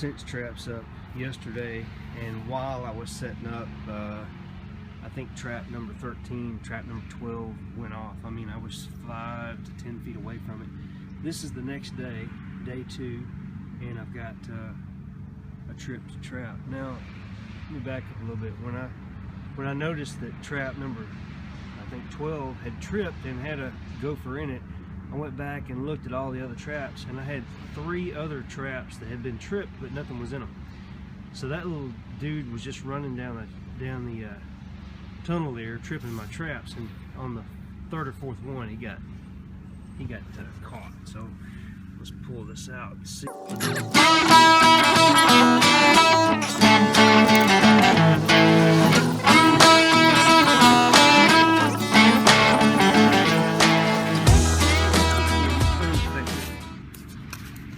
cinch traps up yesterday, and while I was setting up, I think trap number 13, trap number 12 went off. I mean, I was 5 to 10 feet away from it. This is the next day, day 2, and I've got a tripped trap. Now, let me back up a little bit. When I noticed that trap number, I think 12, had tripped and had a gopher in it, I went back and looked at all the other traps, and I had 3 other traps that had been tripped, but nothing was in them. So that little dude was just running down the tunnel there, tripping my traps, and on the 3rd or 4th one, he got caught. So let's pull this out and see.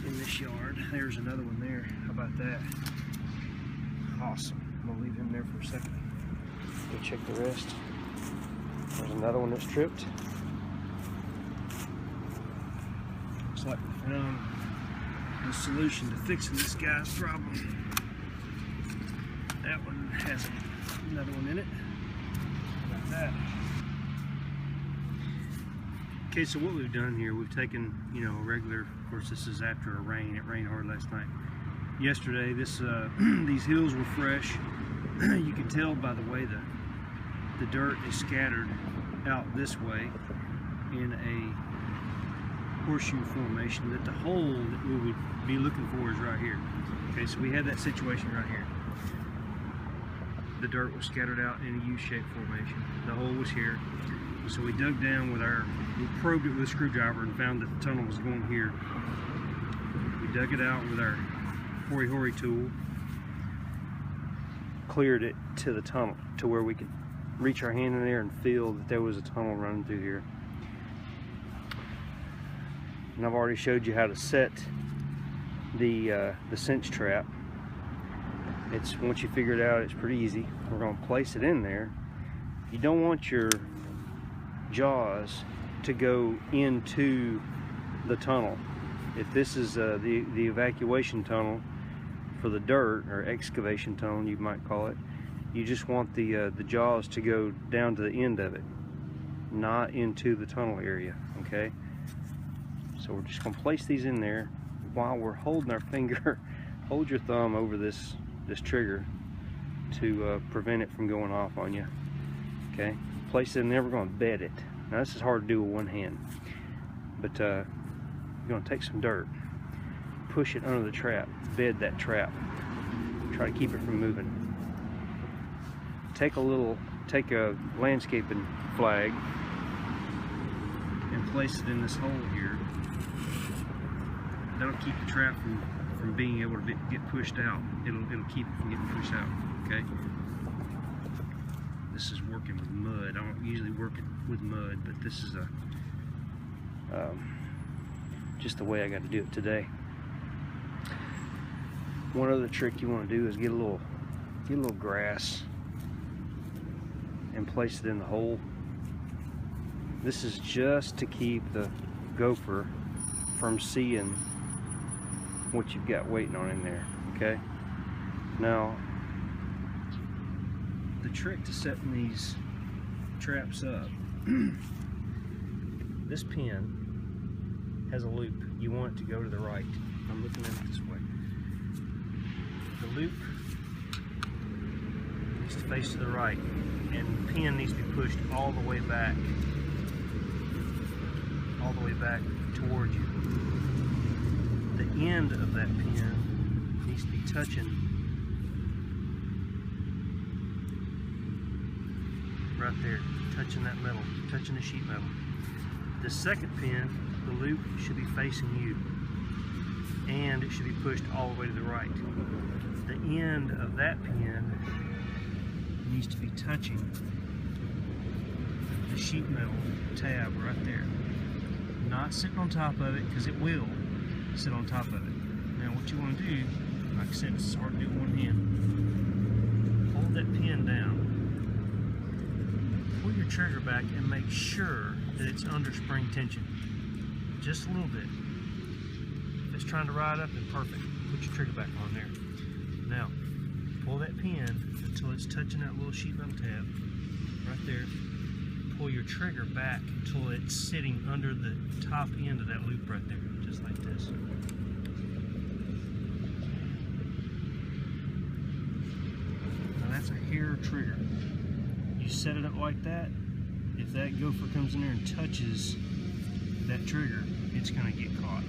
In this yard, there's another one there. How about that? Awesome. I'm gonna leave him there for a second. Go check the rest. There's another one that's tripped. Looks like we found the solution to fixing this guy's problem. That one has another one in it. How about that? Okay, so what we've done here, we've taken, you know, a regular, of course this is after a rain. It rained hard last night. Yesterday, these hills were fresh. You can tell by the way the dirt is scattered out this way in a horseshoe formation, that the hole that we would be looking for is right here. Okay, so we had that situation right here. The dirt was scattered out in a U-shaped formation. The hole was here. So we dug down we probed it with a screwdriver and found that the tunnel was going here. We dug it out with our hory tool, cleared it to the tunnel to where we could reach our hand in there and feel that there was a tunnel running through here. And I've already showed you how to set the cinch trap. It's, once you figure it out, it's pretty easy. We're going to place it in there. You don't want your jaws to go into the tunnel. If this is the evacuation tunnel for the dirt, or excavation tunnel you might call it, you just want the jaws to go down to the end of it, not into the tunnel area. Okay, so we're just going to place these in there while we're holding our finger. Hold your thumb over this trigger to prevent it from going off on you. Okay, place it in there. We're going to bed it. Now this is hard to do with one hand, but you're going to take some dirt, push it under the trap, bed that trap, try to keep it from moving. Take a landscaping flag and place it in this hole here. That'll keep the trap from being able to get pushed out. It'll keep it from getting pushed out. Okay. This is working with mud. I don't usually work it with mud, but this is just the way I got to do it today. One other trick you want to do is get a little grass and place it in the hole. This is just to keep the gopher from seeing what you've got waiting on in there. Okay. Now, the trick to setting these traps up, this pin has a loop. You want it to go to the right. I'm looking at it this way. The loop needs to face to the right, and the pin needs to be pushed all the way back toward you. The end of that pin needs to be touching right there, touching that metal, touching the sheet metal. The second pin, the loop should be facing you, and it should be pushed all the way to the right. The end of that pin needs to be touching the sheet metal tab right there. Not sitting on top of it, because it will sit on top of it. Now what you want to do, like I said, it's hard to do with one hand. Hold that pin down. Pull your trigger back and make sure that it's under spring tension. Just a little bit. If it's trying to ride up, then perfect. put your trigger back on there. Now, pull that pin until it's touching that little sheet metal tab right there. Pull your trigger back until it's sitting under the top end of that loop right there, just like this. Now that's a hair trigger. You set it up like that. If that gopher comes in there and touches that trigger, it's going to get caught.